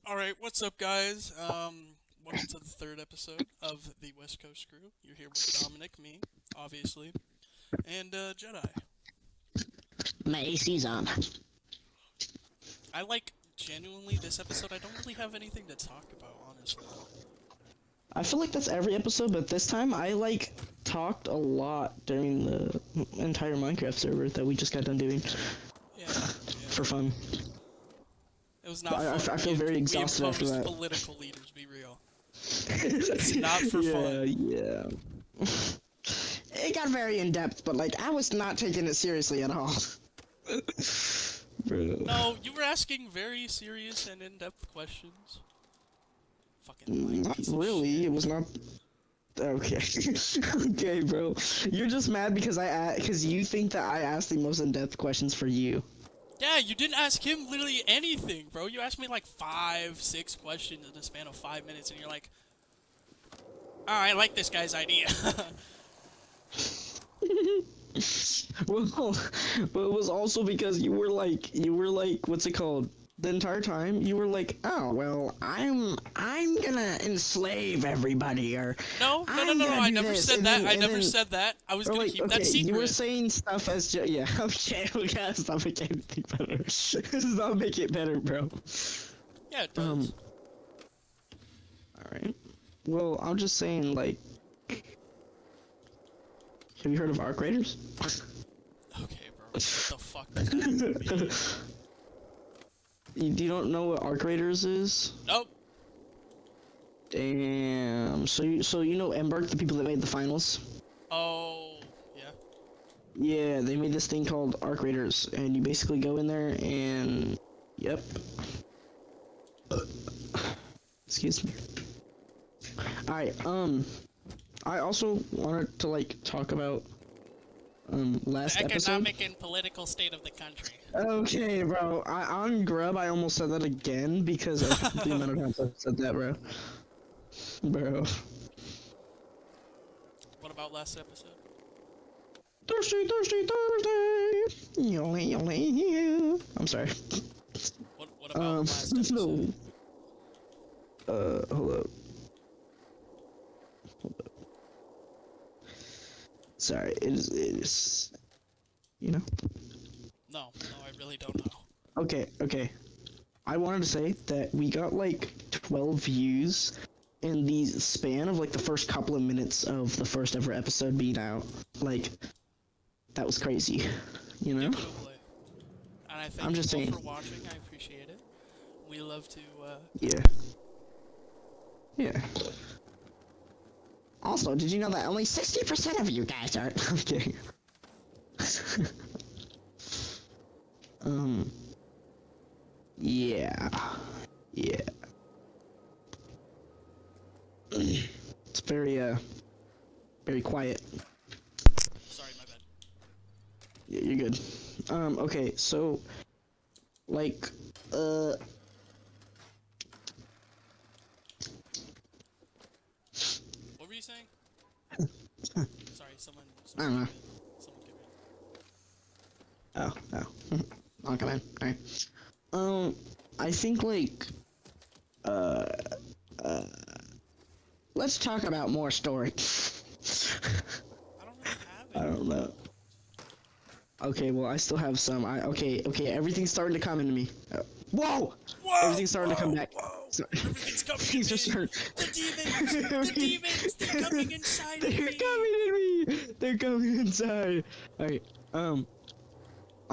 Alright, what's up, guys? Welcome to the third episode of the West Coast Crew. You're here with Dominic, me, obviously, and Jedi. My AC's on. I like, genuinely, this episode, I don't really have anything to talk about, honestly. I feel like that's every episode, but this time I talked a lot during the entire Minecraft server that we just got done doing Yeah, for yeah. fun. It was not I fun. feel very We exhausted after imposed that. political leaders, be real. It's not for fun. Yeah. It got very in depth, but I was not taking it seriously at all. Bro. No, you were asking very serious and in-depth questions. Fucking lying Not piece of really. shit. It was not. Okay. Okay, bro. You're just mad because you think that I asked the most in-depth questions for you. Yeah, you didn't ask him literally anything, bro. You asked me like 5, 6 questions in the span of 5 minutes, and you're like, "Oh, I like this guy's idea." Well, but it was also because you were like, what's it called? The entire time you were like, oh well, I'm gonna enslave everybody, or No, no, no, I'm no, no. gonna I do never this, said and that. then I and never then said that. I was or gonna like keep okay, that secret. you were saying stuff as yeah, okay, we gotta stop making anything better. This does not make it better, bro. Yeah, it does. All right. Well, I'm just saying, have you heard of arc raiders? Okay, bro. What the fuck does that mean? You don't know what arc raiders is? Nope. Damn. So you know Embark, the people that made the finals? Oh, yeah. Yeah, they made this thing called Arc Raiders, and you basically go in there and yep. Excuse me. Alright, I also wanted to talk about last The episode. economic and political state of the country. Okay, bro. On Grub, I almost said that again because of the amount of times I've said that, bro. Bro. What about last episode? Thursday, Thursday, Thursday. Yole. I'm sorry. What about last episode? Hold up. Sorry, it is, you know? No, I really don't know. Okay. I wanted to say that we got 12 views in the span of the first couple of minutes of the first ever episode being out. That was crazy, you know? Indubitably. And I thank I'm just you all saying. for watching. I appreciate it. We love to, Yeah. Yeah. Also, did you know that only 60% of you guys are okay? Yeah. Yeah. It's very quiet. Sorry, my bad. Yeah, you're good. Okay, so, uh... What were you saying? Sorry, someone I don't know. someone came in. Oh. I'll come in. Alright. I think, let's talk about more story. I don't really have I it. don't know. Okay, well, I still have some. Okay, everything's starting to come into me. Whoa! Whoa! Everything's starting to come back. Whoa! So- Everything's coming Things are in. starting. The demons! They're coming inside of They're me! coming in me! They're coming inside! Alright, I'm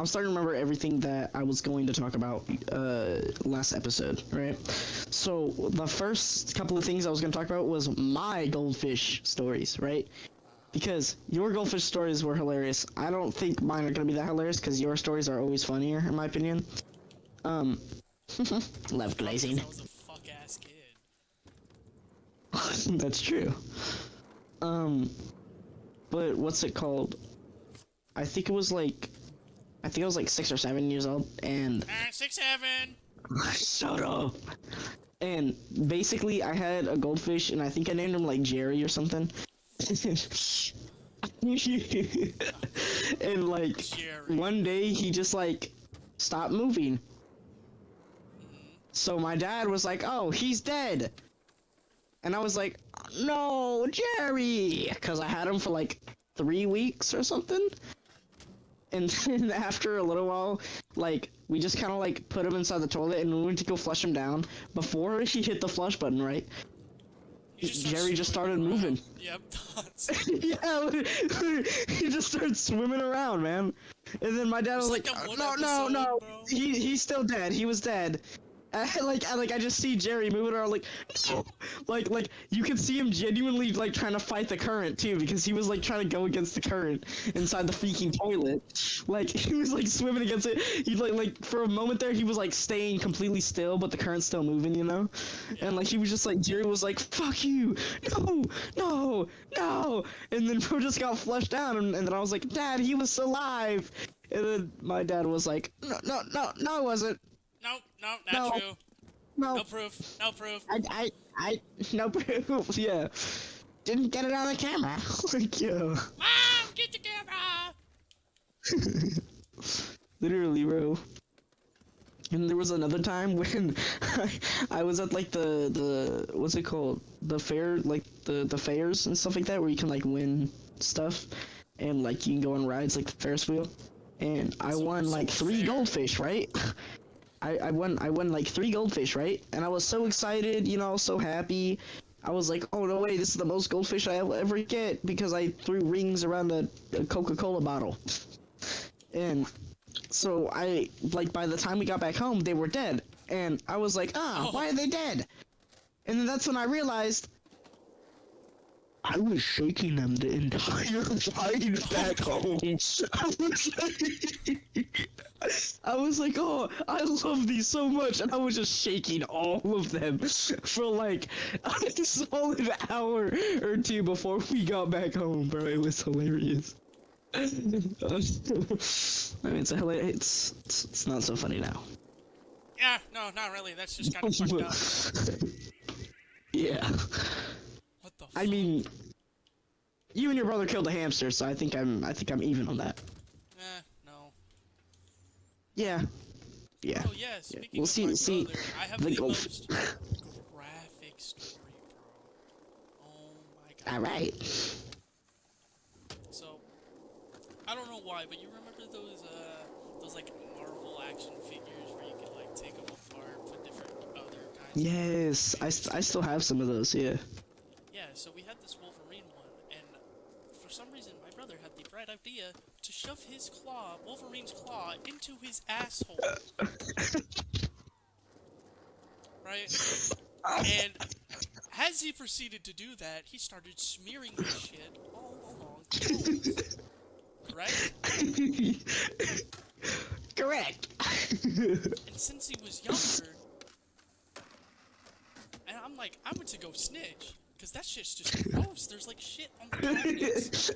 starting to remember everything that I was going to talk about, last episode, right? So, the first couple of things I was going to talk about was my goldfish stories, right? Because your goldfish stories were hilarious. I don't think mine are going to be that hilarious, because your stories are always funnier, in my opinion. Love glazing. I was a fuck-ass kid. That's true. But what's it called? I think I was 6 or 7 years old, and 6'7". shut up. And basically, I had a goldfish, and I think I named him Jerry or something. And Jerry. one day he just stopped moving. So my dad was like, "Oh, he's dead," and I was like, "No, Jerry," because I had him for like 3 weeks or something. And then after a little while, like, we just kind of like put him inside the toilet and we went to go flush him down. Before he hit the flush button, right? Jerry just started moving. Yep. Yeah, he just started swimming around, man. And then my dad was like, no, bro. he's still dead. He was dead. I just see Jerry moving around like, no. like you can see him genuinely like trying to fight the current too, because he was like trying to go against the current inside the freaking toilet. Like he was like swimming against it. He like for a moment there he was like staying completely still, but the current's still moving, you know. Yeah. And like he was just like Jerry was like, "Fuck you, no," and then bro just got flushed down, and then I was like, "Dad, he was alive," and then my dad was like, "No, it wasn't." No, not true. No. No proof. No proof. I, no proof. Yeah, didn't get it on the camera. Like, yo. Mom, get the camera. Literally, bro. And there was another time when I was at like the what's it called, the fair, like the fairs and stuff like that, where you can like win stuff, and like you can go on rides like the Ferris wheel, and I won like 3 goldfish, right? I won like 3 goldfish, right? And I was so excited, you know, so happy. I was like, oh no way, this is the most goldfish I'll ever get, because I threw rings around a Coca-Cola bottle. And so I, like, by the time we got back home, they were dead. And I was like, why are they dead? And then that's when I realized I was shaking them the entire ride back home. I was like, oh, I love these so much, and I was just shaking all of them for like a solid hour or 2 before we got back home, bro. It was hilarious. I mean, it's not so funny now. Yeah, no, not really. That's just kind of fucked up. Yeah. What the fuck? I mean, you and your brother killed a hamster, so I think I'm even on that. No. Yeah. Yeah. Oh yeah, speaking We'll of see. my brother, I have the golf. most graphic story, bro. Oh my god. Alright. So, I don't know why, but you remember those like Marvel action figures where you could like take them apart, put different other kinds. Yes, I still have some of those. Yeah. Yeah, so we had this Wolverine one, and for some reason my brother had the bright idea to shove his claw, Wolverine's claw, into his asshole. Right? And as he proceeded to do that, he started smearing this shit all along the walls. Correct? Correct. And since he was younger, and I'm like, I went to go snitch. Because that shit's just gross. There's like shit on the cabinets.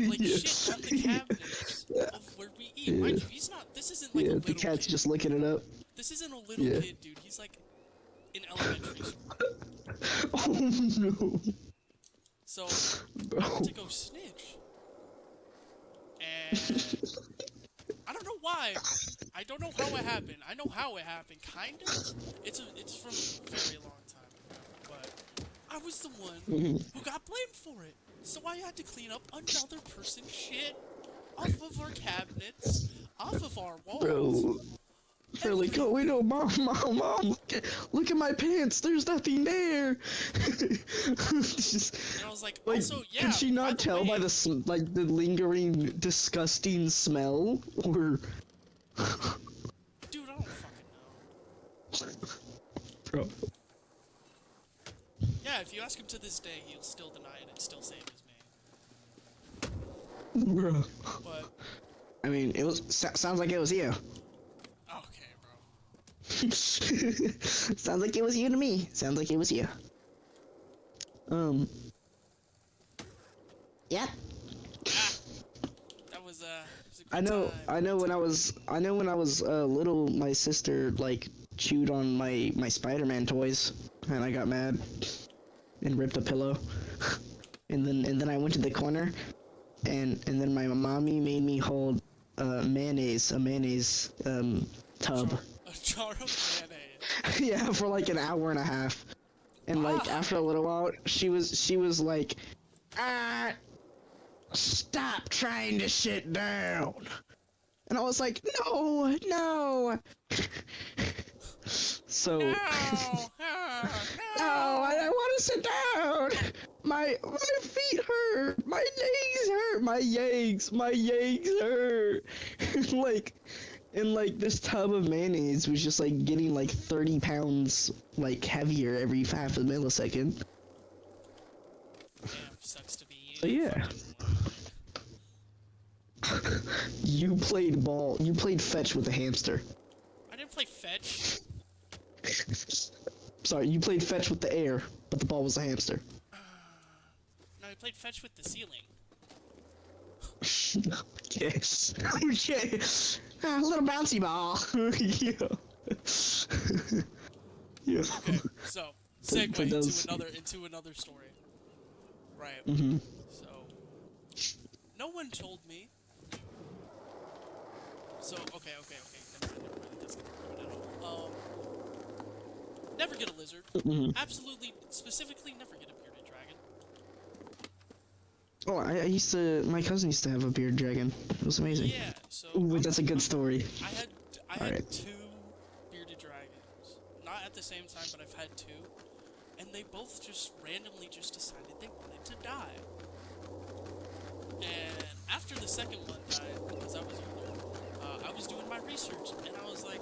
Like shit on the cabinets of where we eat. Mind you, he's not, this isn't like a little the cat's kid. just licking it up. This isn't a little kid, dude. He's like in elementary school. Oh no. So, I went to go snitch. And I don't know why. I don't know how it happened. I know how it happened, kind of. It's from a very long time ago, but I was the one who got blamed for it. So I had to clean up another person's shit off of our cabinets, off of our walls. Bro. They're like, oh wait, no, mom, look at my pants. There's nothing there. And I was like, also, yeah. Could she not tell by the lingering, disgusting smell, or? Dude, I don't fucking know. Bro. Yeah, if you ask him to this day, he'll still deny it and still say it was me. Bro. But I mean, it was sounds like it was you. okay, bro. Sounds like it was you to me. Sounds like it was you. Yeah. That was a good I know time. when I was little, my sister like chewed on my Spider-Man toys, and I got mad and ripped a pillow. and then I went to the corner, and then my mommy made me hold a mayonnaise tub. A jar of mayonnaise. Yeah, for like an hour and a half. And like after a little while, she was like, stop trying to sit down. And I was like, no, no. So No, no, I want to sit down. My feet hurt. My legs hurt. My legs hurt. Like, and like this tub of mayonnaise was just like getting like 30 pounds like heavier every half a millisecond. Damn, sucks to be you. So yeah. You played ball. You played fetch with a hamster. I didn't play fetch. Sorry, you played fetch with the air, but the ball was a hamster. No, I played fetch with the ceiling. Yes. Okay. A little bouncy ball. Yeah. Yeah. Okay, so segue into another story. Right. Mm-hmm. So no one told me. So okay. Never mind. That's gonna ruin it all. Never get a lizard. Mm-hmm. Absolutely, specifically, never get a bearded dragon. Oh, I used to. My cousin used to have a beard dragon. It was amazing. Yeah. So. Ooh, wait, that's a good story. I had two bearded dragons. Not at the same time, but I've had two. And they both just randomly just decided they wanted to die. And after the second one died, because I was older, I was doing my research, and I was like,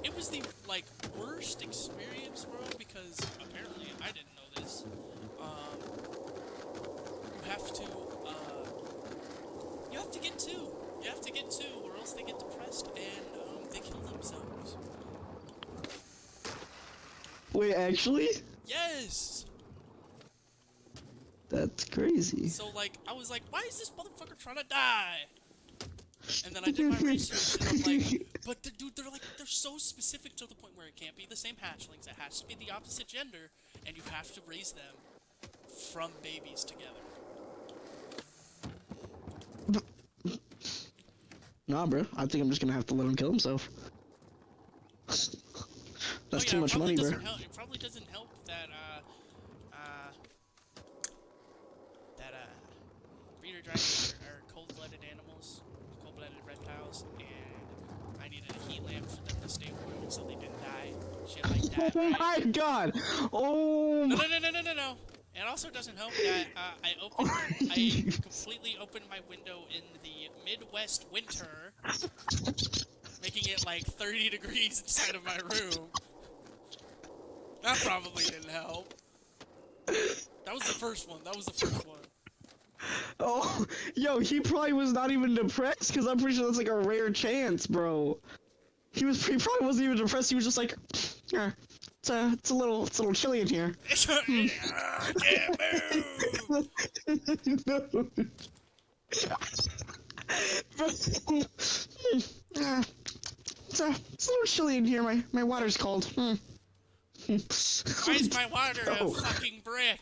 it was the, like, worst experience, bro, because apparently, I didn't know this, you have to get two. You have to get two, or else they get depressed, and, they kill themselves. Wait, actually? Yes! That's crazy. So, like, I was like, why is this motherfucker trying to die? And then I did my research, and I'm like, but dude, they're so specific to the point where it can't be the same hatchlings. It has to be the opposite gender, and you have to raise them from babies together. Nah, bro. I think I'm just gonna have to let him kill himself. That's too much money, bro. It probably doesn't help that, breeder dragons are cold-blooded animals, cold-blooded reptiles, and I needed a heat lamp for them to stay warm so they didn't die. Shit like that. Oh my god! Oh No. It also doesn't help that, I completely opened my window in the Midwest winter, making it like 30 degrees inside of my room. That probably didn't help. That was the first one. Oh, yo, he probably was not even depressed, because I'm pretty sure that's like a rare chance, bro. He probably wasn't even depressed, he was just like, yeah, it's a little chilly in here. Can't move! No. It's a little chilly in here, my water's cold. Why is my water a fucking brick?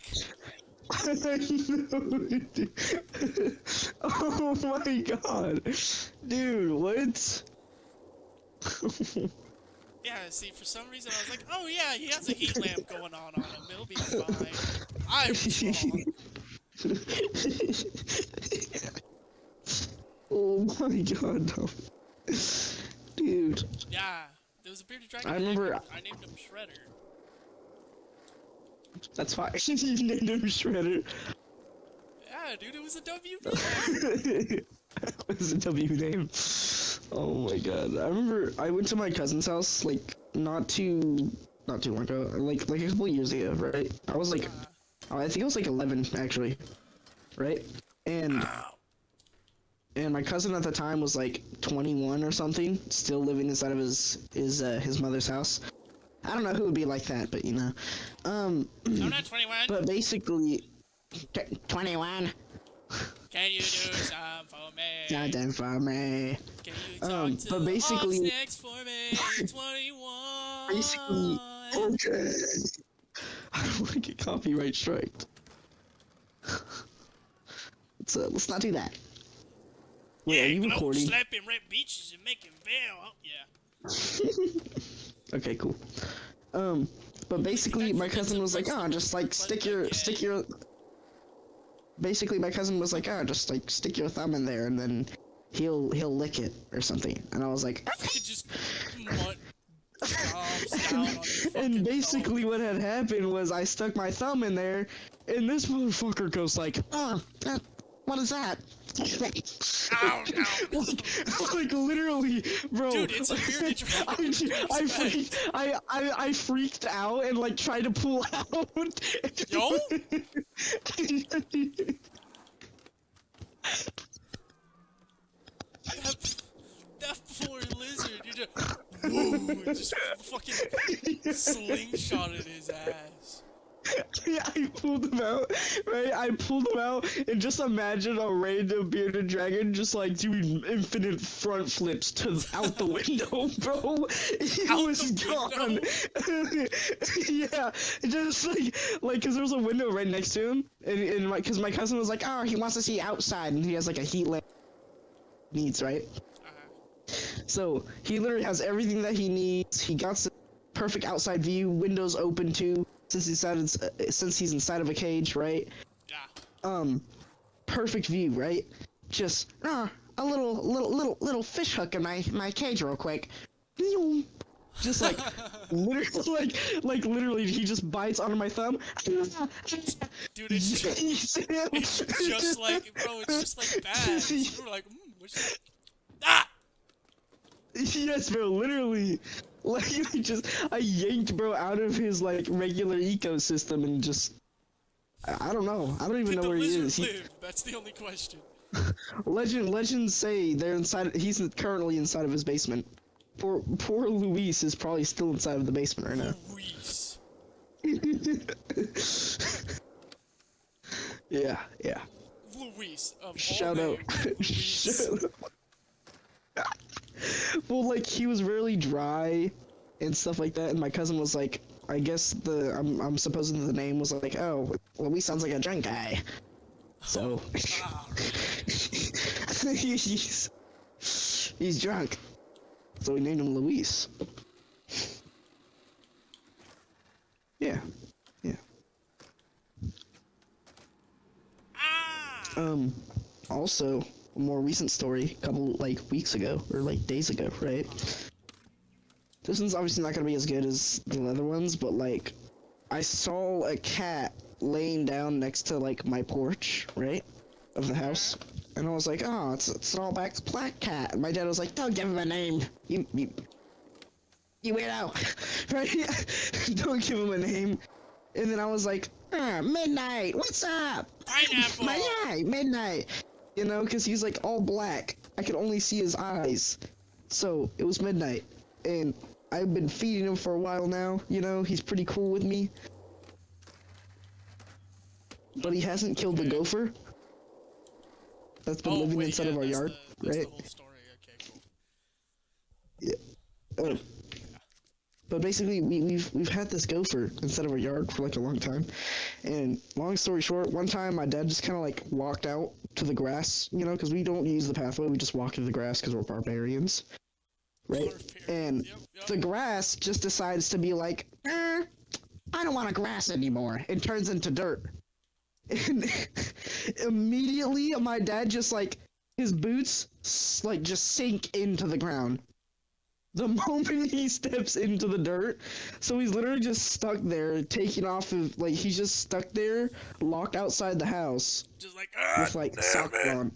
I know, dude. Oh my god. Dude, what? Yeah, see, for some reason I was like, oh yeah, he has a heat lamp going on him, he'll be fine. I was wrong. Oh my god, no. Dude. Yeah, there was a bearded dragon. I remember. I named him Shredder. That's fine. You named him Shredder. Yeah, dude, it was a W name. It was a W name. Oh my god. I remember I went to my cousin's house like not too long ago, like a couple years ago, right? I was like I think I was like 11 actually. Right? And my cousin at the time was like 21 or something, still living inside of his mother's house. I don't know who would be like that, but you know. I'm not 21. But basically 21. Can you do something for me? Something for me. Can you talk to but basically, next for me? 21. Basically, okay. I don't want to get copyright striked. Let's not do that. Wait, are you recording? Slapping red beaches and making bail. Oh, yeah. Okay, cool. But basically, my cousin was like, "Oh, just like stick your." Basically, my cousin was like, "Oh, just like stick your thumb in there, and then he'll lick it or something." And I was like, You could just mutt stomps down on your fucking and basically thumb. what had happened was I stuck my thumb in there, and this motherfucker goes like, "Oh, what is that?" Ow, no. like literally, bro. Dude, it's a weird interaction. I freaked out and like tried to pull out. Yo? That poor lizard, you just, woo, just fucking slingshotted his ass. Yeah, I pulled him out, right? I pulled him out, and just imagine a random bearded dragon just like doing infinite front flips out the window, bro. He Out was the gone. Yeah, just like, cause there was a window right next to him, and cause my cousin was like, "Oh, he wants to see outside," and he has like a heat lamp needs, right? So he literally has everything that he needs. He got the perfect outside view, windows open too. Since he's inside of a cage, right? Yeah. Perfect view, right? Just a little fish hook in my cage real quick. Just like literally, like literally, he just bites onto my thumb. Dude, it's just like, bro, it's just like that. You were like, what's ah! Yes, bro, literally. Like, I yanked bro out of his, like, regular ecosystem and just... I don't know. I don't even know where he is. Live? That's the only question. Legends say they're inside... He's currently inside of his basement. Poor Luis is probably still inside of the basement right now. Luis. Yeah. Luis of Shout all out. names, Luis. Well, like, he was really dry and stuff like that, and my cousin was like, I guess I'm supposing the name was like, "Oh, Luis sounds like a drunk guy." So, he's drunk. So we named him Luis. Yeah. Also, a more recent story, a couple, like, weeks ago, or, like, days ago, right? This one's obviously not gonna be as good as the other ones, but, like, I saw a cat laying down next to, like, my porch, right? Of the house. And I was like, "Oh, it's an all-black black cat." And my dad was like, "Don't give him a name. You weirdo." Right? Don't give him a name. And then I was like, "Midnight, what's up?" Pineapple! Midnight. You know, because he's like all black. I could only see his eyes. So, it was midnight. And I've been feeding him for a while now. You know, he's pretty cool with me. But he hasn't killed the gopher that's been living inside of our yard, that's right? the whole story. Okay, cool. Yeah. But basically, we've had this gopher inside of our yard for like a long time, and long story short, one time my dad just kind of like walked out to the grass, you know, because we don't use the pathway, we just walk through the grass because we're barbarians, right? And the grass just decides to be like, I don't want to grass anymore. It turns into dirt, and immediately my dad just like his boots like just sink into the ground. The moment he steps into the dirt, so he's literally just stuck there, taking off of, like, he's just stuck there, locked outside the house. Just like, with, like, socks on.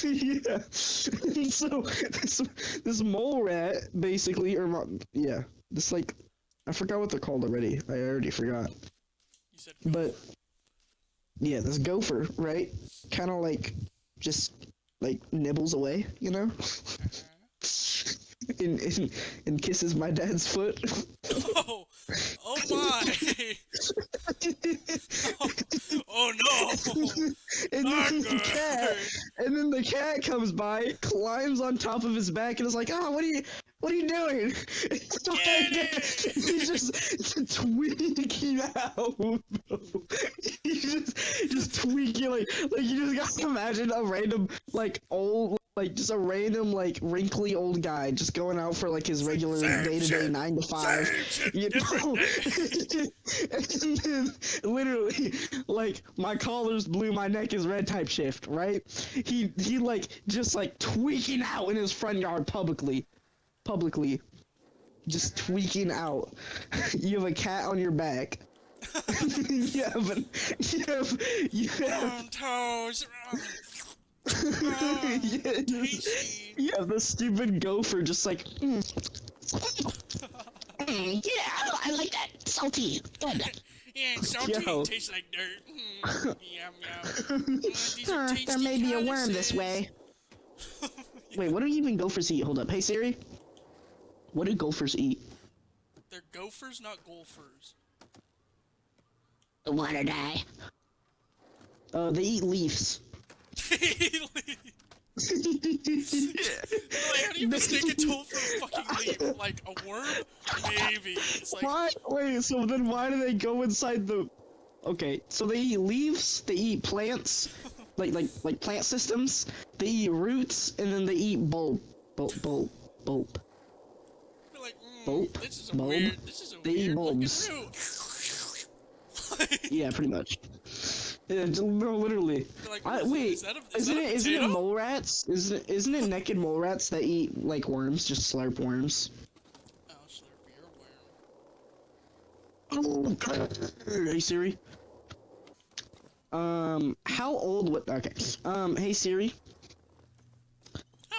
Yeah. So, this mole rat, basically, this, like, I forgot what they're called already. I already forgot. You said but, yeah, this gopher, right, kind of, like, just, like, nibbles away, you know? And kisses my dad's foot. Oh my! Oh no! And then the cat comes by, climbs on top of his back, and is like, "Oh, what are you doing?" He's just tweaking out, bro. He's just tweaking like you just gotta imagine a random like old like just a random like wrinkly old guy just going out for like his regular day-to-day 9 to 5, you know. And then literally like my collar's blue, my neck is red type shift, right? He like just like tweaking out in his front yard publicly, just tweaking out. You have a cat on your back. you have toes. yeah, yeah, the stupid gopher just like yeah, I like that salty. Good. Yeah, salty tastes like dirt. Yum yum. There may be a worm this way. Wait, what do even gophers eat? Hold up. Hey Siri, what do gophers eat? They're gophers, not golfers. The water die. They eat leaves. Like, how do you mistake a toad for a fucking leaf? Like a worm? Maybe. It's like... Why? Wait, so then why do they go inside the... Okay, so they eat leaves, they eat plants, like plant systems, they eat roots, and then they eat bulb. Like, this is a bulb. weird, this is a They eat weird bulbs. looking root. Yeah, pretty much. Yeah, no, literally. Like, wait, isn't it mole rats? Isn't it naked mole rats that eat like worms, just slurp worms? Oh, slurp your worm. Oh, hey Siri. How old would... Okay. Hey Siri.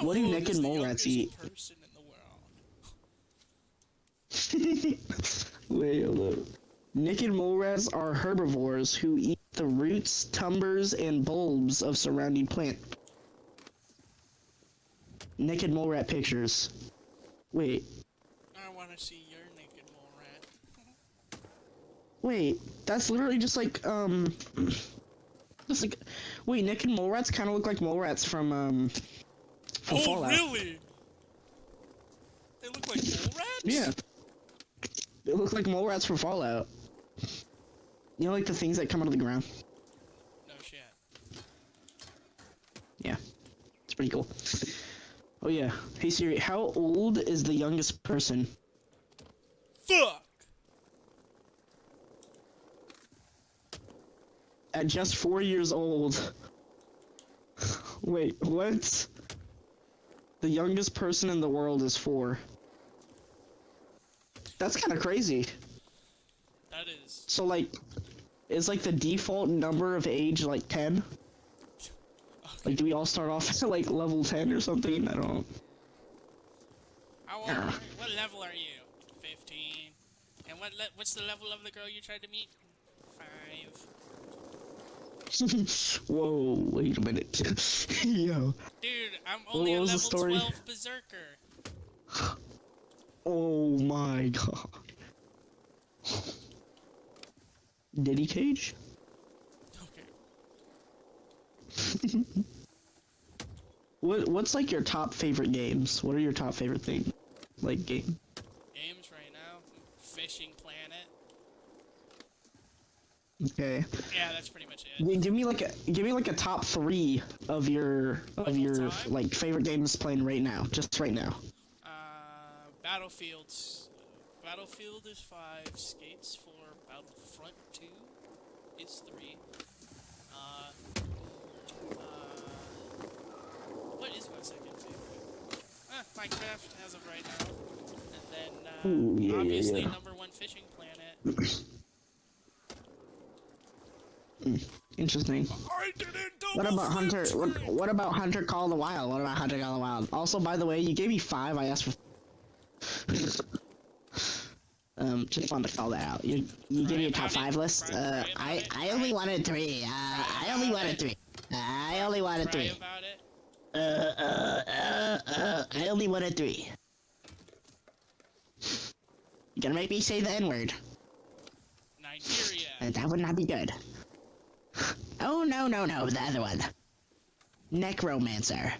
What do naked mole rats eat? Person in the world? Wait, hold up. Naked mole rats are herbivores who eat the roots, tumbers, and bulbs of surrounding plant. Naked mole rat pictures. Wait. I want to see your naked mole rat. Wait, that's literally just like, just like, wait, naked mole rats kind of look like mole rats from Fallout. Really? They look like mole rats? Yeah. They look like mole rats from Fallout. You know, like the things that come out of the ground? No shit. Yeah. It's pretty cool. Oh yeah. Hey Siri, how old is the youngest person? Fuck! At just 4 years old. Wait, what? The youngest person in the world is 4. That's kind of crazy. That is. So like, is like the default number of age like 10? Okay. Like, do we all start off at like level 10 or something? I don't know. How old? What level are you? 15. And what's the level of the girl you tried to meet? 5. Whoa, wait a minute. Yo. Dude, I'm only a level 12 berserker. Oh my god. Diddy Cage? Okay. What's like your top favorite games? What are your top favorite thing? Like games right now? Fishing Planet. Okay. Yeah, that's pretty much it. Give me like a top 3 of your like favorite games playing right now. Just right now. Battlefield is 5, Skates 4, Battlefront 2 is 3. What is my second favorite? Minecraft as of right now. And then obviously number 1 Fishing Planet. Interesting. I didn't What about Hunter? What about Hunter Call of the Wild? What about Hunter Call of the Wild? Also, by the way, you gave me 5. I asked for. Just wanted to call that out. You gave me a top 5 list. I only wanted 3. I only wanted 3. I only wanted 3. I only wanted 3. You're gonna make me say the N-word. Nigeria. That would not be good. Oh no, the other one. Necromancer.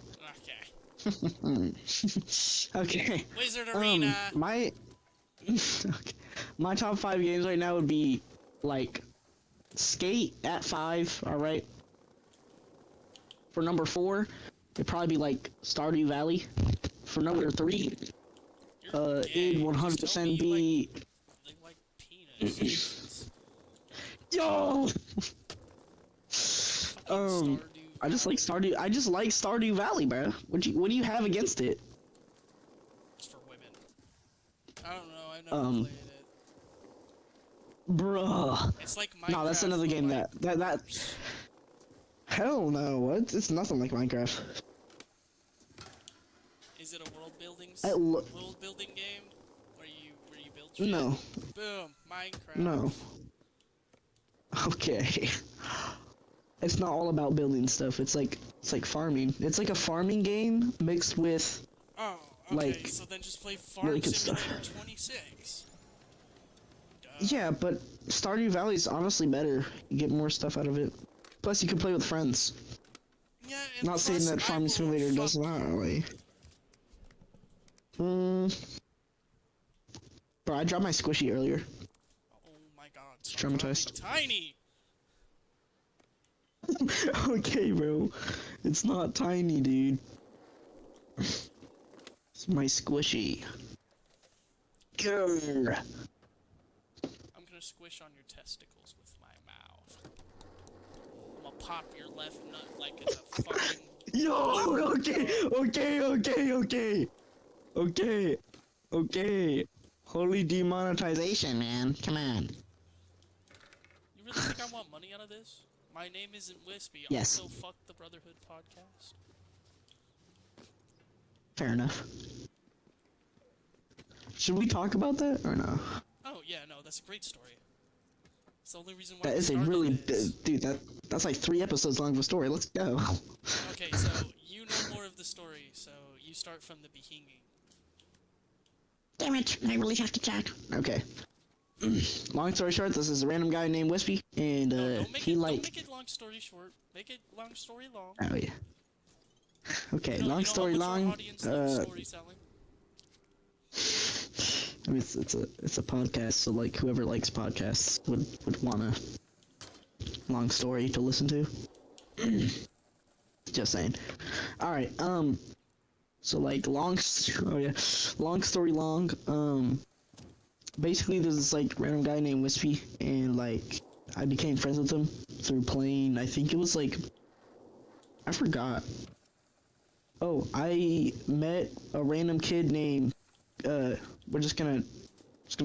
Okay. Okay. Wizard Arena. My top 5 games right now would be like Skate at 5. All right. For number 4, it'd probably be like Stardew Valley. For number 3, You're gay. it'd Just 100% tell me you be. like penis. Jesus. Yo. Fucking Stardew I just like Valley. Stardew. I just like Stardew Valley, bro. What do you have against it? It's for women. I don't know. I never played it. Bruh. It's like Minecraft. No, that's another but game like that. Hell no. What? It's nothing like Minecraft. Is it a world building game where you build shit? No. Boom, Minecraft. No. Okay. It's not all about building stuff. It's like farming. It's like a farming game mixed with. Oh, okay. Like, so then just play Farm really good Simulator stuff. 26. Duh. Yeah, but Stardew Valley is honestly better. You get more stuff out of it. Plus, you can play with friends. Yeah, and Not saying plus that I Farming will Simulator does fuck not you. really. Bro, I dropped my squishy earlier. Oh my god. It's Stop traumatized. dropping Tiny! Okay, bro. It's not tiny, dude. It's my squishy. Grr. I'm gonna squish on your testicles with my mouth. I'm gonna pop your left nut like it's a fucking... Yo, okay. Holy demonetization, man. Come on. You really think I want money out of this? My name isn't Wispy. Yes. Also, fuck the Brotherhood podcast. Fair enough. Should we talk about that or no? Oh, yeah, no, that's a great story. It's the only reason why That we is a started really this. dude. That's like 3 episodes long of a story. Let's go. Okay, so you know more of the story, so you start from the beginning. Damn it! I really have to check. Okay. Long story short, this is a random guy named Wispy, and No, don't make he don't make it long story short. Make it long story long. Oh yeah. Okay, You know, long you know story how much our long. audience loves storytelling? I mean, it's a podcast, so like whoever likes podcasts would want a long story to listen to. Just saying. All right. So like long story long. Basically there's this like random guy named Wispy, and like I became friends with him through playing. I think it was like I forgot. Oh, I met a random kid named we're just gonna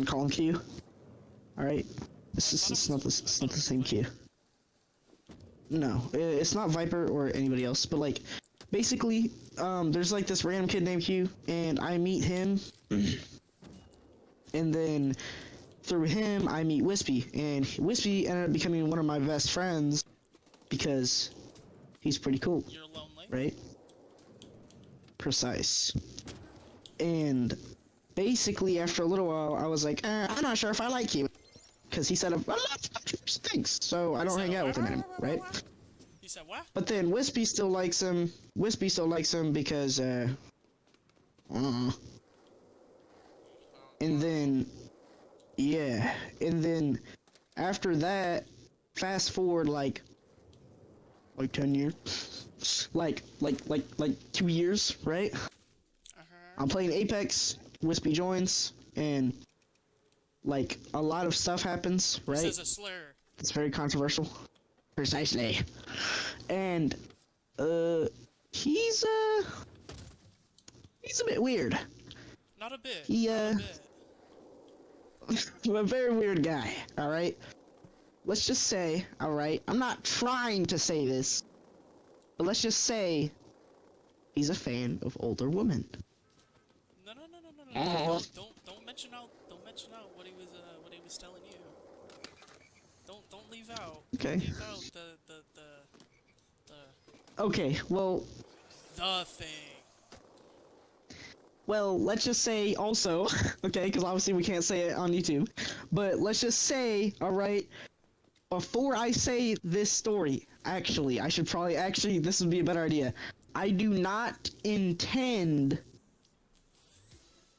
call him Q. All right. It's not the same Q. No, it's not Viper or anybody else, but like basically there's like this random kid named Q, and I meet him. And then through him, I meet Wispy, and Wispy ended up becoming one of my best friends because he's pretty cool. You're lonely. Right? Precise. And basically, after a little while, I was like, I'm not sure if I like you. Because he said a lot of things, so I don't hang out with him anymore, right? He said what? But then Wispy still likes him. Wispy still likes him because, and then, yeah, and then after that, fast forward like 10 years, like 2 years, right? I'm playing Apex, Wispy joins, and like a lot of stuff happens, right? This is a slur. It's very controversial. Precisely. And he's a bit weird. Not a bit. He Not a bit. a very weird guy, alright? Let's just say, alright, I'm not trying to say this, but let's just say he's a fan of older women. No. Don't mention out what he was telling you. Don't leave out. Okay. Leave out the Okay, well, thing. Well, let's just say also, okay, because obviously we can't say it on YouTube, but let's just say, alright, before I say this story, actually, this would be a better idea. I do not intend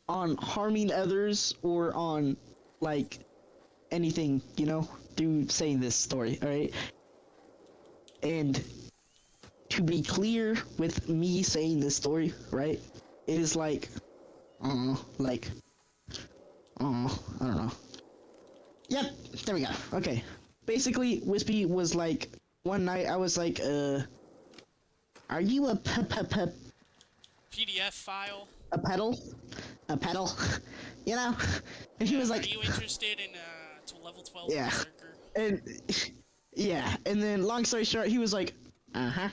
on harming others or on, like, anything, through saying this story, alright? And to be clear with me saying this story, right? It is like, I don't know, I don't know. Yep, there we go. Okay. Basically, Wispy was like, one night I was like, are you a PDF file? a pedal? A pedal? You know? And he was like, are you interested in, to level 12 yeah. Berserker? And, yeah, and then long story short, he was like, uh-huh.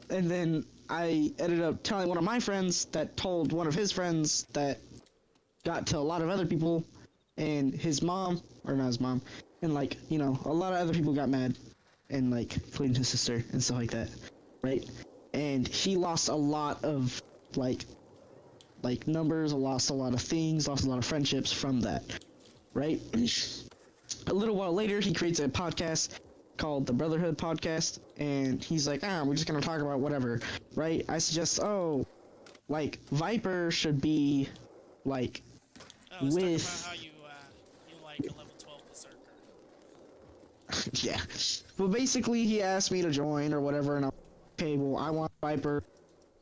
And then I ended up telling one of my friends that told one of his friends that got to a lot of other people, and his mom, or not his mom, and like, you know, a lot of other people got mad, and like, including his sister and stuff like that, right? And he lost a lot of, like numbers, lost a lot of things, lost a lot of friendships from that, right? A little while later, he creates a podcast called the Brotherhood Podcast, and he's like, we're just gonna talk about whatever, right? I suggest, like, Viper should be, like, let's with... talk about how you like a level 12 Berserker. Yeah. Well, basically, he asked me to join or whatever, and I'm okay, well, I want Viper,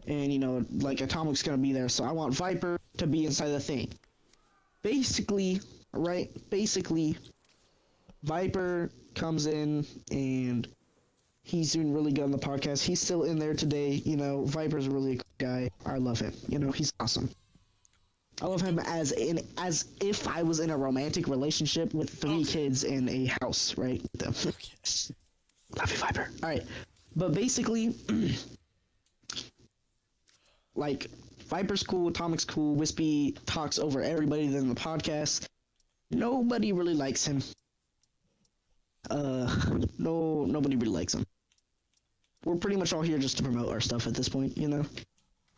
and, you know, like, Atomic's gonna be there, so I want Viper to be inside the thing. Basically, right? Basically, Viper comes in, and he's doing really good on the podcast. He's still in there today, you know, Viper's a really good guy. I love him. You know, he's awesome. I love him as if I was in a romantic relationship with 3 kids in a house, right? Okay. Love you, Viper. Alright. But basically, like, Viper's cool, Atomic's cool, Wispy talks over everybody in the podcast. Nobody really likes him. Nobody really likes him. We're pretty much all here just to promote our stuff at this point, you know?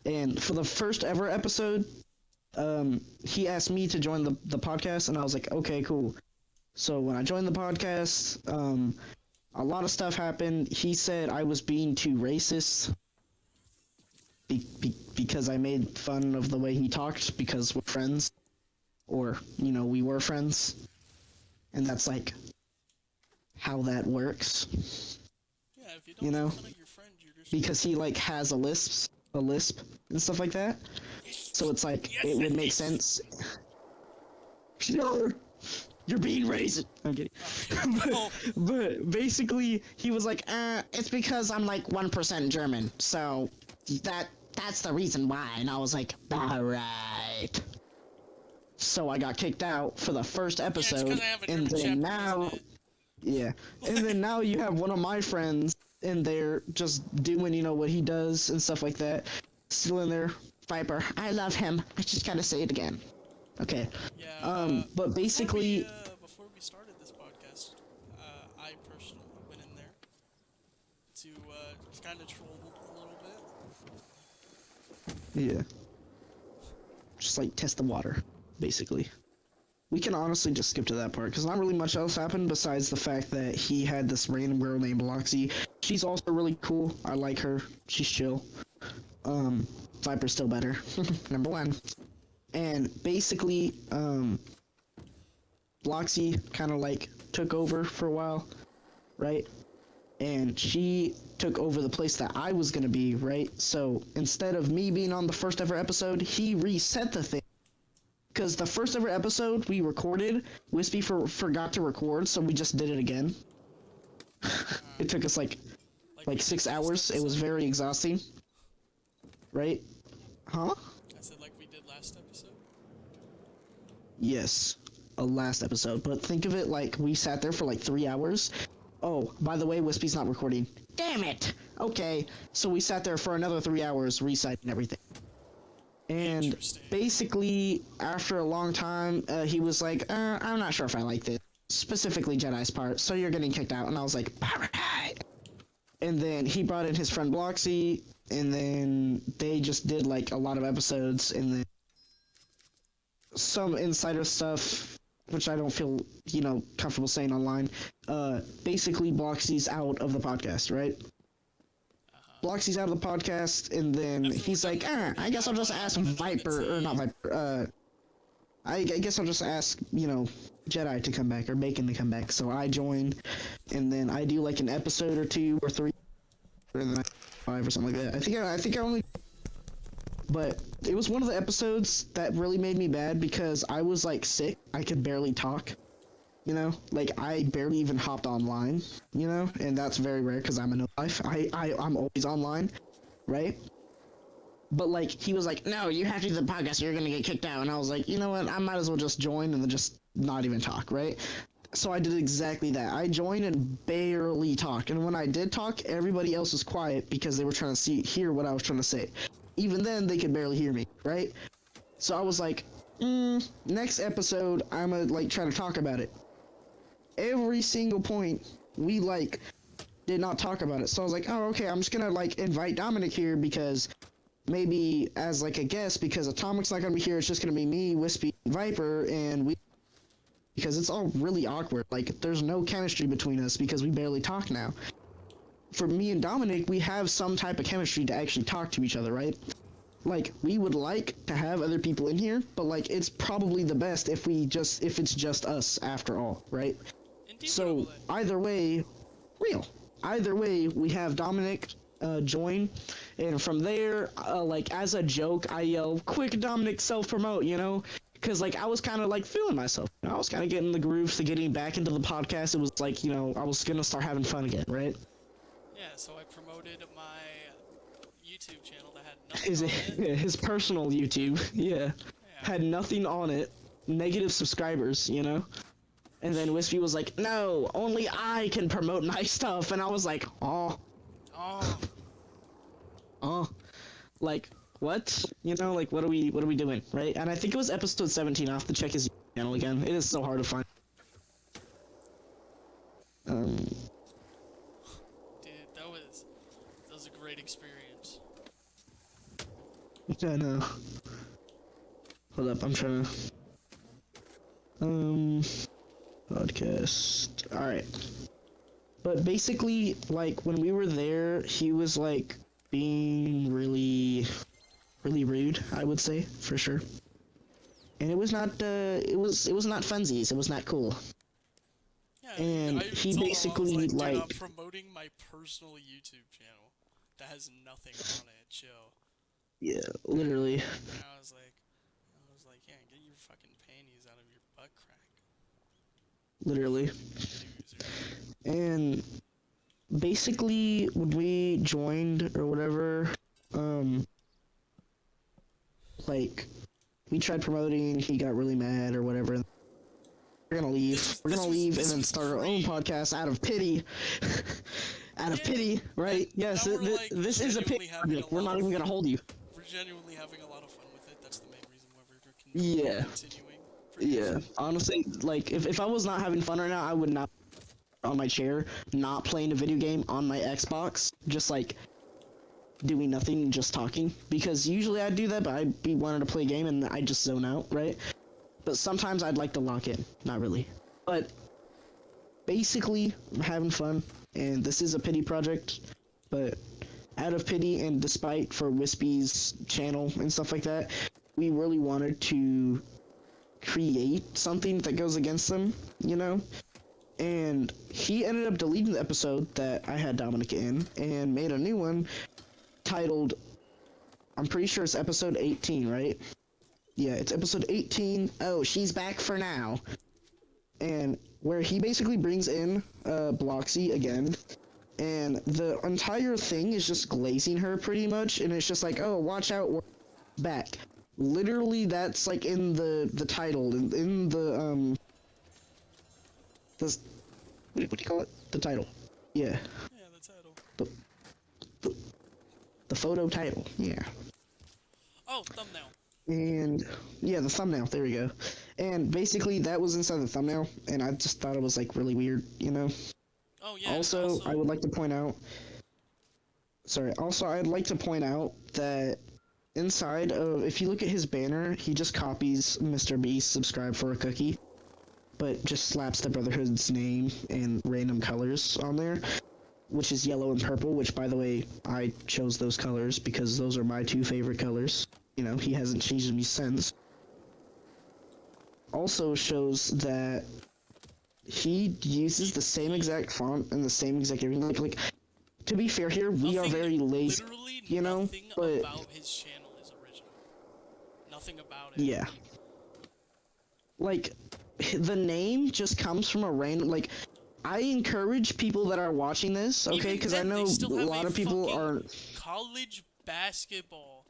And for the first ever episode, he asked me to join the podcast, and I was like, okay, cool. So when I joined the podcast, a lot of stuff happened. He said I was being too racist because I made fun of the way he talked because we're friends. Or, you know, we were friends. And that's, like, how that works. Yeah, if you don't you know? make fun of your friend, you're just... Because he, like, has a lisp and stuff like that. So it's like, it would make sense. Sure, you're being racist. I'm kidding. but basically, he was like, it's because I'm like 1% German, so that's the reason why. And I was like, alright. So I got kicked out for the first episode, and then now, and then now you have one of my friends in there just doing, you know, what he does and stuff like that. Still in there. Viper, I love him. I just gotta say it again. Okay. Yeah, but basically... Before we started this podcast, I personally went in there to, kind of troll a little bit. Yeah. Just, like, test the water, basically. We can honestly just skip to that part, because not really much else happened besides the fact that he had this random girl named Bloxy. She's also really cool. I like her. She's chill. Viper's still better. Number 1. And basically, Bloxy kind of like took over for a while, right? And she took over the place that I was gonna be, right? So instead of me being on the first ever episode, he reset the thing. Because the first ever episode we recorded, Wispy forgot to record, so we just did it again. It took us like 6 hours. It was very exhausting. Right? Huh? I said like we did last episode? Yes. A last episode. But think of it like we sat there for like 3 hours. Oh, by the way, Wispy's not recording. Damn it! Okay, so we sat there for another 3 hours reciting everything. And basically, after a long time, he was like, I'm not sure if I like this. Specifically Jedi's part, so you're getting kicked out. And I was like, alright. And then he brought in his friend Bloxy, and then they just did like a lot of episodes, and then some insider stuff, which I don't feel, you know, comfortable saying online. Basically, Bloxy's out of the podcast, right? Bloxy's out of the podcast, and then he's like, I guess I'll just ask Viper, or not Viper, I guess I'll just ask, you know, Jedi to come back, or Bacon to come back. So I join, and then I do like an episode or 2 or 3, than 5 or something like that. I think I only. But it was one of the episodes that really made me bad because I was like sick. I could barely talk. You know, like I barely even hopped online. You know, and that's very rare because I'm a no life. I'm always online, right? But like he was like, no, you have to do the podcast. Or you're gonna get kicked out. And I was like, you know what? I might as well just join and then just not even talk, right? So I did exactly that. I joined and barely talked. And when I did talk, everybody else was quiet because they were trying to hear what I was trying to say. Even then, they could barely hear me, right? So I was like, next episode, I'm gonna like try to talk about it. Every single point, we like did not talk about it. So I was like, oh, okay, I'm just gonna like invite Dominic here because maybe as like a guest because Atomic's not gonna be here. It's just gonna be me, Wispy, Viper, and we. Because it's all really awkward. Like, there's no chemistry between us because we barely talk now. For me and Dominic, we have some type of chemistry to actually talk to each other, right? Like, we would like to have other people in here, but like, it's probably the best if it's just us after all, right? So, either way, we have Dominic join, and from there, like, as a joke, I yell, quick Dominic self-promote, you know? Because, like, I was kind of, like, feeling myself. I was kind of getting the groove to getting back into the podcast. It was, like, you know, I was going to start having fun again, right? Yeah, so I promoted my YouTube channel that had nothing on it. Yeah, his personal YouTube, yeah. Had nothing on it. Negative subscribers, you know? And then Wispy was like, no, only I can promote my stuff. And I was like, oh. Like... what? You know, like, what are we doing, right? And I think it was episode 17. I'll have to check his channel again. It is so hard to find. Dude, that was a great experience. I know. Hold up, I'm trying to... podcast... Alright. But basically, like, when we were there, he was, like, being really rude, I would say, for sure. And it was not, it was not funsies, it was not cool. Yeah, and he basically, like, I'm promoting my personal YouTube channel that has nothing on it, chill. Yeah, literally. And I was like, yeah, get your fucking panties out of your butt crack. Literally. And basically, when we joined, or whatever, like, we tried promoting, he got really mad or whatever. We're gonna leave. We're gonna leave and then start our own podcast out of pity. Out of pity, right? Yes, this is a pity project. We're not even gonna hold you. We're genuinely having a lot of fun with it. That's the main reason why we're continuing. Yeah, honestly, like, if I was not having fun right now, I would not on my chair, not playing a video game on my Xbox, just like doing nothing, just talking, because usually I'd do that, but I'd be wanting to play a game and I'd just zone out, right? But sometimes I'd like to lock in, not really. But basically, I'm having fun, and this is a pity project, but out of pity and despite for Wispy's channel and stuff like that, we really wanted to create something that goes against them, you know? And he ended up deleting the episode that I had Dominic in and made a new one titled, I'm pretty sure it's episode 18, right? Yeah, it's episode 18. Oh, she's back for now. And where he basically brings in Bloxy again, and the entire thing is just glazing her pretty much, and it's just like, oh, watch out, we're back. Literally, that's like in the title, in the what do you call it? The title. Yeah. Yeah, the title. The photo title. Yeah. Oh, thumbnail. And yeah, the thumbnail. There we go. And basically, that was inside the thumbnail, and I just thought it was like really weird, you know. Oh yeah. Also, I would like to point out. Sorry. Also, I'd like to point out that inside of, if you look at his banner, he just copies Mr. Beast subscribe for a cookie, but just slaps the Brotherhood's name and random colors on there, which is yellow and purple, which, by the way, I chose those colors because those are my two favorite colors. You know, he hasn't changed me since. Also shows that he uses the same exact font and the same exact everything. Like to be fair here, we are very lazy, Literally you know, nothing but about his channel is original. Nothing about it. yeah. Like, the name just comes from a random, like, I encourage people that are watching this, okay, because I know a lot of people are... college basketball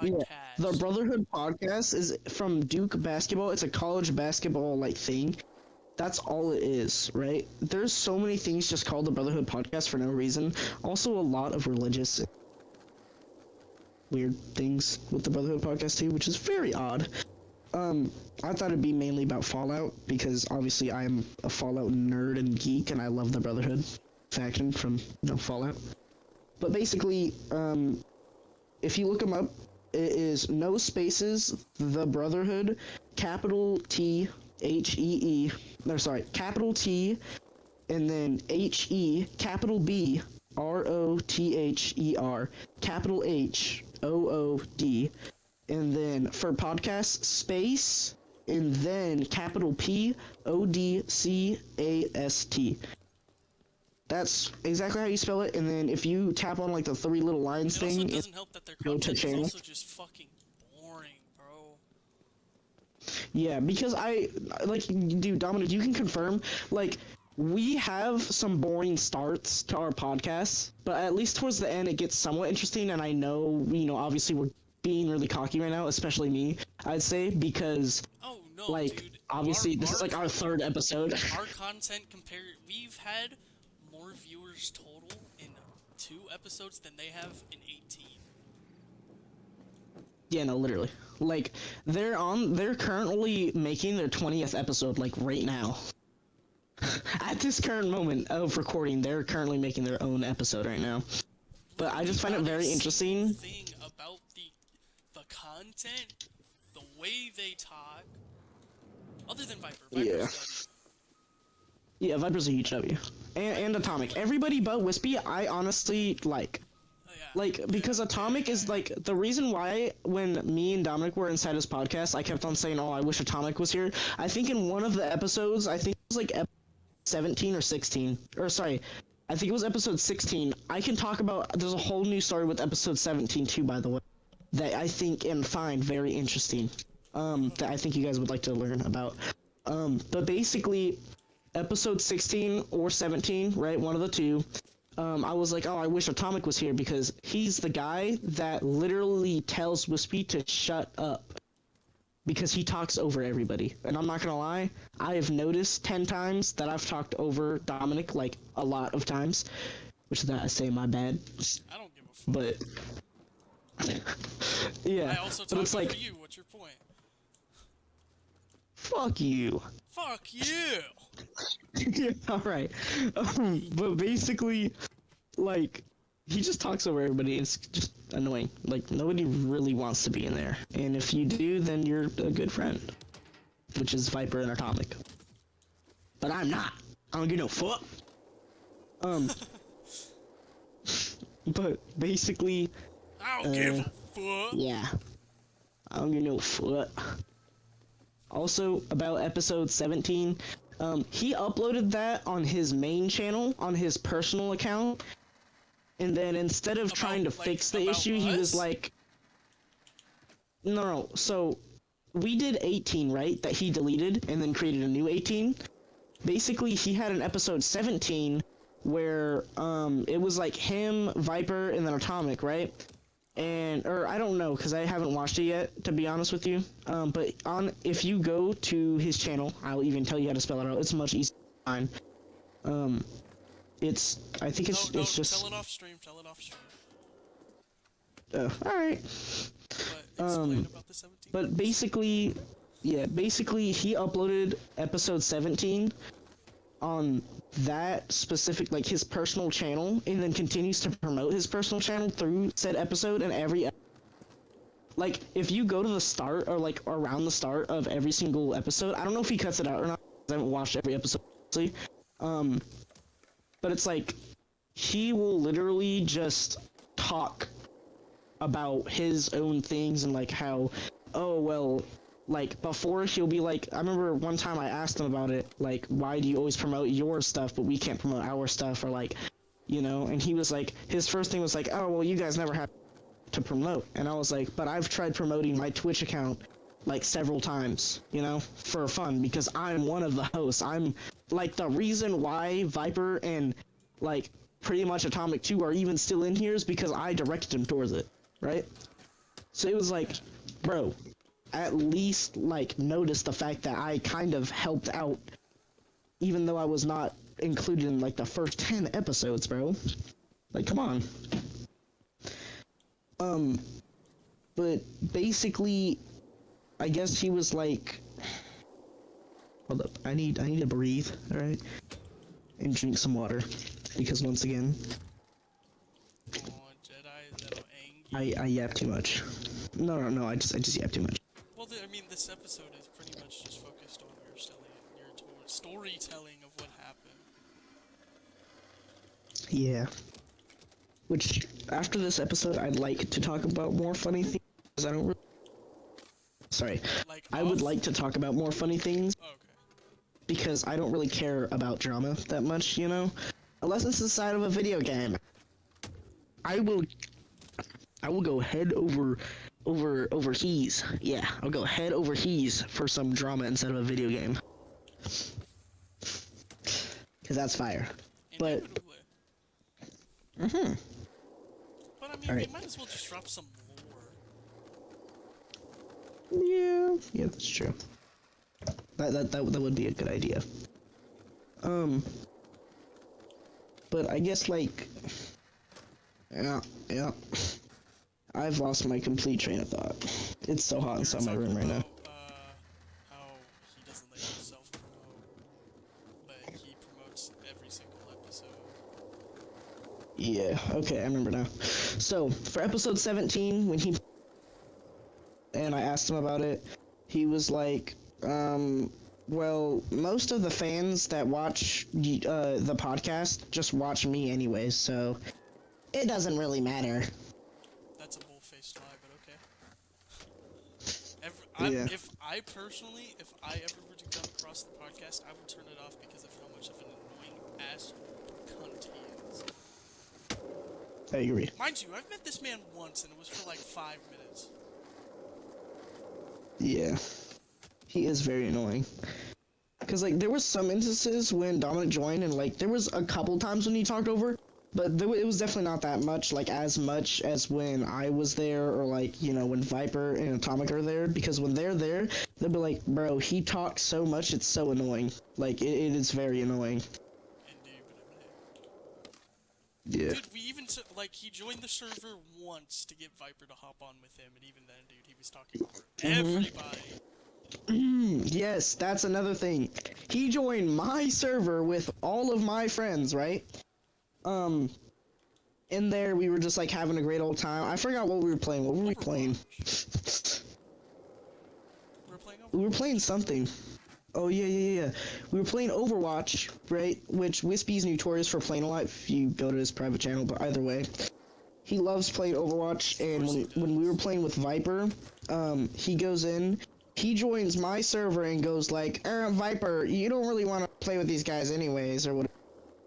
Yeah, podcast. the Brotherhood podcast is from Duke basketball. It's a college basketball, like, thing. That's all it is, right? There's so many things just called the Brotherhood podcast for no reason. Also, a lot of religious weird things with the Brotherhood podcast too, which is very odd. I thought it'd be mainly about Fallout, because obviously I'm a Fallout nerd and geek, and I love the Brotherhood faction from, Fallout. But basically, if you look them up, it is no spaces, the Brotherhood, capital T, H-E-E, capital T, and then H-E, capital B, R-O-T-H-E-R, capital H-O-O-D, and then for podcast, space, and then capital P O D C A S T. That's exactly how you spell it. And then if you tap on like the three little lines thing, it doesn't help that their content is also just fucking boring, bro. Yeah, because dude, Dominic, you can confirm, like, we have some boring starts to our podcasts, but at least towards the end it gets somewhat interesting. And I know, obviously we're being really cocky right now, especially me, I'd say, because dude, obviously this is like our third episode. Our content we've had more viewers total in 2 episodes than they have in 18. Yeah, no, literally. Like, they're currently making their 20th episode, like, right now. At this current moment of recording, they're currently making their own episode right now. But I just find it very interesting. Thing about the content, the way they talk, other than Viper. Viper's Yeah, Viper's a huge W. And Atomic. Everybody but Wispy, I honestly like. Because Atomic is, like, the reason why when me and Dominic were inside his podcast, I kept on saying, oh, I wish Atomic was here. I think in one of the episodes, I think it was, like, episode 17 or 16. Or, sorry, I think it was episode 16. I can talk about, there's a whole new story with episode 17, too, by the way, that I think and find very interesting. That I think you guys would like to learn about. But basically, episode 16 or 17, right, one of the two, I was like, oh, I wish Atomic was here, because he's the guy that literally tells Wispy to shut up, because he talks over everybody. And I'm not gonna lie, I have noticed 10 times that I've talked over Dominic, like, a lot of times, which is that I say my bad. I don't give a fuck. But, yeah, I also talk over you, what's your point? Fuck you. Fuck you! Yeah, alright. But basically, like, he just talks over everybody. It's just annoying. Like, nobody really wants to be in there. And if you do, then you're a good friend. Which is Viper and Atomic. But I'm not. I don't give no fuck. But basically... I don't give a fuck. Yeah. I don't give no fuck. Also, about episode 17, he uploaded that on his main channel, on his personal account, and then instead of trying to fix the issue, he was like... No, so, we did 18, right, that he deleted, and then created a new 18. Basically, he had an episode 17, where, it was like him, Viper, and then Atomic, right? Or I don't know, because I haven't watched it yet, to be honest with you. But if you go to his channel, I'll even tell you how to spell it out. It's much easier to find. I think it's just... Tell it off stream, alright. But explain about the 17. But basically, he uploaded episode 17 on that specific, like, his personal channel, and then continues to promote his personal channel through said episode and every... Like, if you go to the start, or, like, around the start of every single episode, I don't know if he cuts it out or not, because I haven't watched every episode, honestly. But it's like, he will literally just talk about his own things, and, like, how, oh, well... Like, before, he'll be like, I remember one time I asked him about it, like, why do you always promote your stuff, but we can't promote our stuff, or like, you know, and he was like, his first thing was like, oh, well, you guys never have to promote. And I was like, but I've tried promoting my Twitch account like several times, you know, for fun, because I'm one of the hosts. I'm like, the reason why Viper and like pretty much Atomic 2 are even still in here is because I directed him towards it, right? So it was like, bro, at least like notice the fact that I kind of helped out, even though I was not included in like the first 10 episodes, bro. Like, come on. But basically, I guess he was like, hold up, I need to breathe, alright? And drink some water. Because once again, Come on, Jedi, that'll ang I yap too much. No, I just yap too much. Well, I mean, this episode is pretty much just focused on your storytelling of what happened. Yeah. Which, after this episode, I'd like to talk about more funny things, because I don't really... Sorry. Like, I would like to talk about more funny things, Oh, okay. because I don't really care about drama that much, you know? Unless it's inside of a video game. I will go head over he's. Yeah, I'll go head over he's for some drama instead of a video game. Cause that's fire. But Indubitably. But I mean, Alright. we might as well just drop some lore. yeah, that's true. That would be a good idea. But I guess like, yeah. I've lost my complete train of thought. It's so hot inside my room right now. How he doesn't let himself promote, but he promotes every single episode. Yeah, okay, I remember now. So, for episode 17, when he... and I asked him about it, he was like, well, most of the fans that watch the podcast just watch me anyways, so it doesn't really matter. That's a bull-faced lie, but okay. Yeah. If I ever were to come across the podcast, I would turn it off because of how much of an annoying ass cunt he is. I agree. Mind you, I've met this man once, and it was for like 5 minutes. Yeah. He is very annoying. Because, like, there was some instances when Dominic joined, and, like, there was a couple times when he talked over, but it was definitely not that much, like, as much as when I was there, or, like, you know, when Viper and Atomic are there, because when they're there, they'll be like, bro, he talks so much, it's so annoying. Like, it is very annoying. Indubitably. Yeah. Dude, we even, like, he joined the server once to get Viper to hop on with him, and even then, dude, he was talking over everybody. Yes, that's another thing. He joined my server with all of my friends, right? In there, we were just, like, having a great old time. I forgot what we were playing. What were we playing? We were playing something. Oh, yeah. We were playing Overwatch, right? Which Wispy's notorious for playing a lot if you go to his private channel, but either way. He loves playing Overwatch, and when we were playing with Viper, he goes in, he joins my server and goes like, Viper, you don't really want to play with these guys anyways, or what?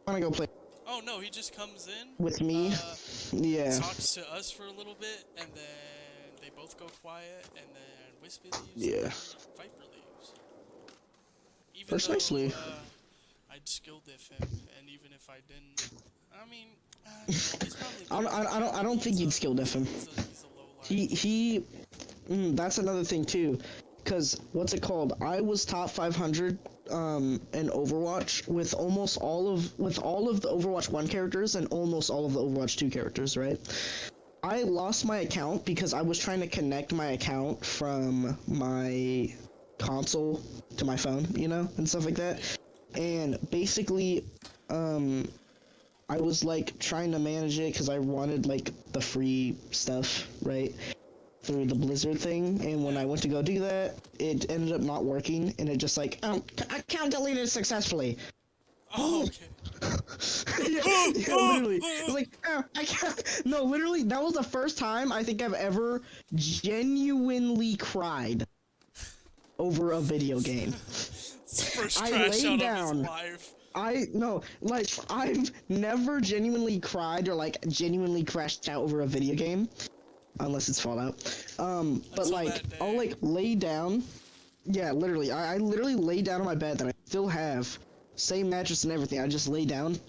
Want to go play Oh, no, he just comes in. with me? Yeah. Talks to us for a little bit, and then they both go quiet, and then Wispy leaves, Yeah. and Viper leaves. Even Precisely. though, I'd skill diff him, and even if I didn't, I mean, he's probably I don't think you'd skill diff him. he's a low He that's another thing too, because what's it called? I was top 500 in Overwatch with almost all of the Overwatch 1 characters and almost all of the Overwatch 2 characters, right? I lost my account because I was trying to connect my account from my console to my phone, you know, and stuff like that. And basically, I was like trying to manage it because I wanted like the free stuff, right? Through the Blizzard thing, and when I went to go do that, it ended up not working, and it just like, account deleted successfully. Oh, okay. yeah, literally. It was like, I can't. No, literally, that was the first time I think I've ever genuinely cried over a video game. It's the first I crash lay out down. of his life. no, like, I've never genuinely cried or, like, genuinely crashed out over a video game. Unless it's Fallout. But, Until like, that day. I'll, like, lay down. Yeah, literally. I literally lay down on my bed that I still have. Same mattress and everything. I just lay down.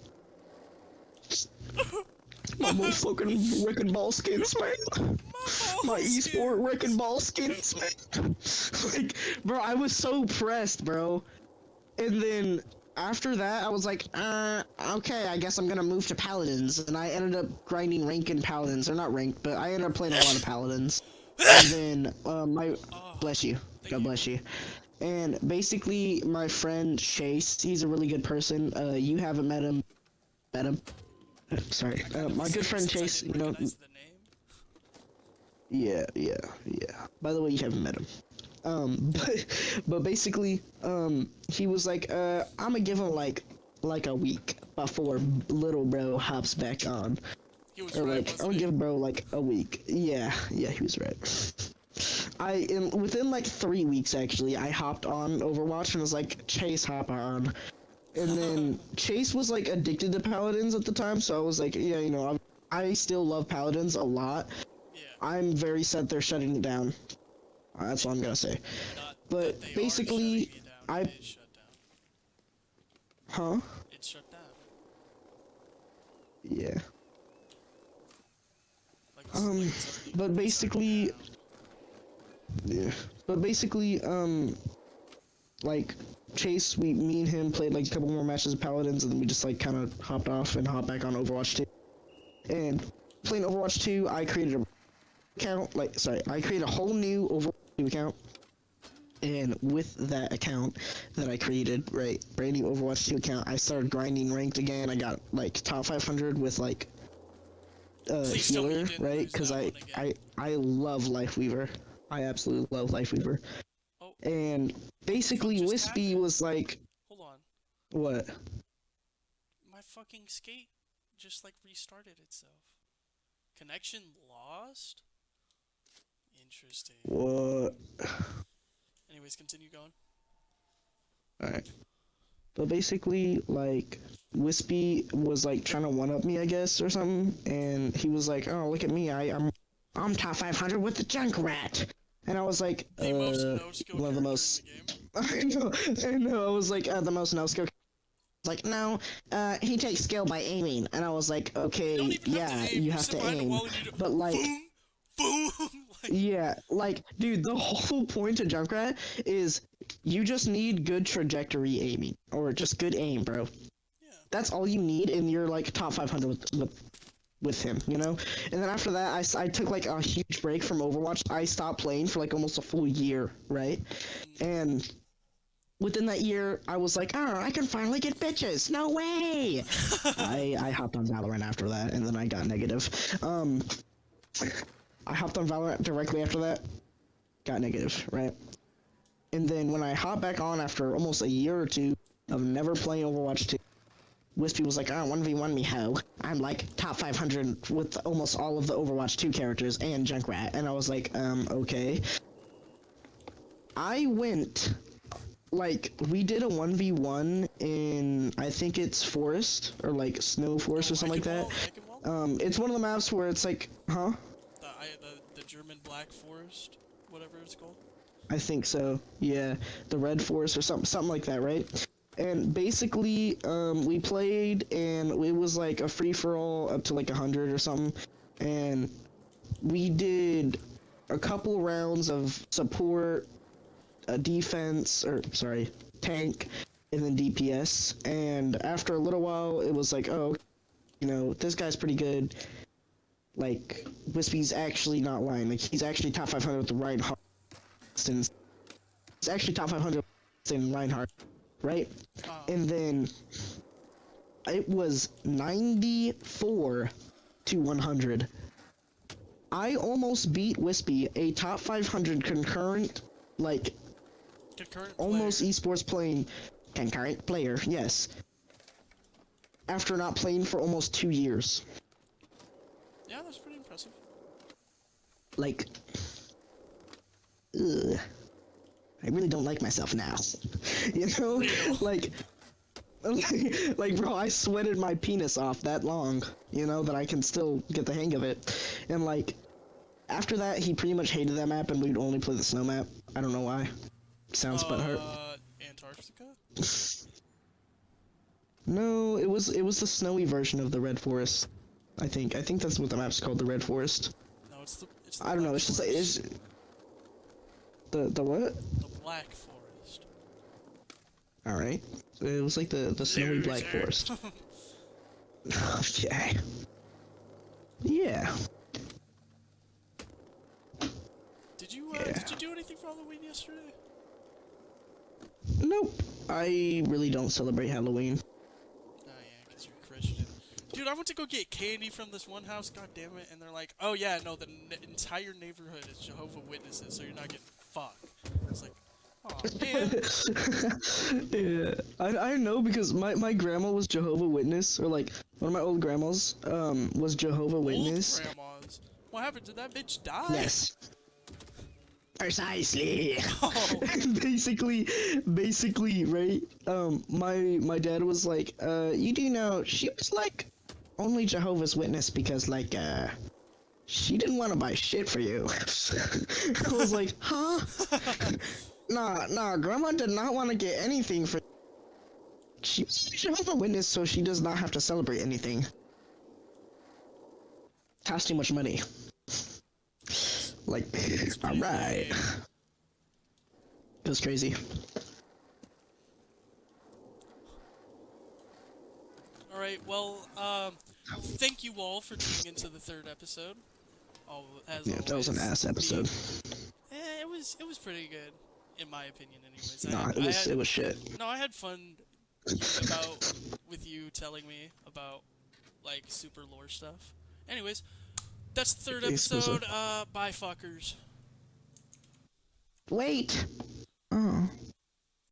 My motherfucking wrecking ball skins, man. My esport wrecking ball skins, man. Like, bro, I was so pressed, bro. And then after that, I was like, okay, I guess I'm gonna move to Paladins. And I ended up grinding rank in Paladins. Or not ranked, but I ended up playing a lot of Paladins. And then, bless you. God bless you. And basically, my friend Chase, he's a really good person. You haven't met him. Sorry. My good friend Chase, you know. Yeah. By the way, you haven't met him. But basically, he was like, I'm gonna give him like a week before little bro hops back on. He was or right, like, I'm gonna give bro like a week. Yeah, he was right. Within like 3 weeks actually, I hopped on Overwatch and was like, Chase, hop on. And then Chase was like addicted to Paladins at the time, so I was like, yeah, you know, I still love Paladins a lot. Yeah. I'm very sad they're shutting it down. That's all I'm gonna say. But basically, It's shut down. Huh? It's shut down. Yeah. Like, it's already But basically, down. yeah. But basically, like, Chase, me and him played like a couple more matches of Paladins, and then we just like kind of hopped off and hopped back on Overwatch 2. And playing Overwatch 2, I created a I created a whole new Overwatch 2 account. And with that account that I created, right, brand new Overwatch 2 account, I started grinding ranked again. I got like top 500 with like healer, right? Because I love Lifeweaver. I absolutely love Lifeweaver. Oh. And basically, Wispy was like, hold on. What? My fucking skate just like restarted itself. Connection lost? Interesting. What? Anyways, continue going. Alright. But basically, like, Wispy was like trying to one-up me, I guess, or something, and he was like, oh, look at me, I'm top 500 with the Junkrat. And I was like, one of the most... I know, I was like, the most no-skill. Like, no, he takes skill by aiming. And I was like, okay, yeah, you have to aim. But like... Boom! Like, yeah, like, dude, the whole point of Junkrat is you just need good trajectory aiming. Or just good aim, bro. yeah. That's all you need, and you're like top 500 with him, you know? And then after that, I took like a huge break from Overwatch. I stopped playing for like almost a full year, right? And within that year, I was like, oh, I can finally get bitches. No way! I hopped on Valorant after that, and then I got negative. I hopped on Valorant directly after that, got negative, right? And then when I hopped back on after almost a year or two of never playing Overwatch 2, Wispy was like, oh, 1v1 me, ho. I'm like top 500 with almost all of the Overwatch 2 characters and Junkrat. And I was like, okay. I went, like, we did a 1v1 in, I think it's Forest, or like Snow Forest or something like that. It's one of the maps where it's like, huh? The German Black Forest, whatever it's called. I think so. Yeah, the Red Forest or something like that, right? And basically, we played, and it was like a free-for-all up to like 100 or something, and we did a couple rounds of support, defense, or sorry, tank, and then DPS. And after a little while, it was like, oh, you know, this guy's pretty good. Like, Wispy's actually not lying. Like, he's actually top 500 with the Reinhardt. He's actually top 500 in Reinhardt, right? And then it was 94 to 100. I almost beat Wispy, a top 500 concurrent, like, almost esports playing concurrent player, yes. After not playing for almost 2 years. Yeah, that's pretty impressive. Like, ugh. I really don't like myself now. You know? Like, Like, bro, I sweated my penis off that long, you know, that I can still get the hang of it. And, like, after that, he pretty much hated that map, and we'd only play the snow map. I don't know why. Sounds butthurt. Antarctica? No, it was the snowy version of the Red Forest. I think that's what the map's called, the Red Forest. No, it's the I don't know. It's just like it's the what? The Black Forest. All right. It was like the snowy Black Forest. Okay. Yeah. Did you do anything for Halloween yesterday? Nope. I really don't celebrate Halloween. Oh yeah, because you're Christian. Dude, I went to go get candy from this one house, god damn it, and they're like, oh yeah, no, the entire neighborhood is Jehovah's Witnesses, so you're not getting fucked. I was like, oh man. Yeah, I know because my grandma was Jehovah's Witness, or like one of my old grandmas was Jehovah's Witness. Old grandmas. What happened? Did that bitch die? Yes. Precisely. Oh. basically, right? My dad was like, you do know she was like only Jehovah's Witness because like she didn't want to buy shit for you. I was like, huh? Nah, grandma did not want to get anything for. She was Jehovah's Witness, so she does not have to celebrate anything. Costs too much money. Like, alright. It was crazy. Alright, well, thank you all for tuning into the third episode. As always, That was an ass episode. It was pretty good, in my opinion, anyways. Nah, it was shit. No, I had fun with you telling me about, like, super lore stuff. Anyways, that's the third episode. Bye, fuckers. Wait!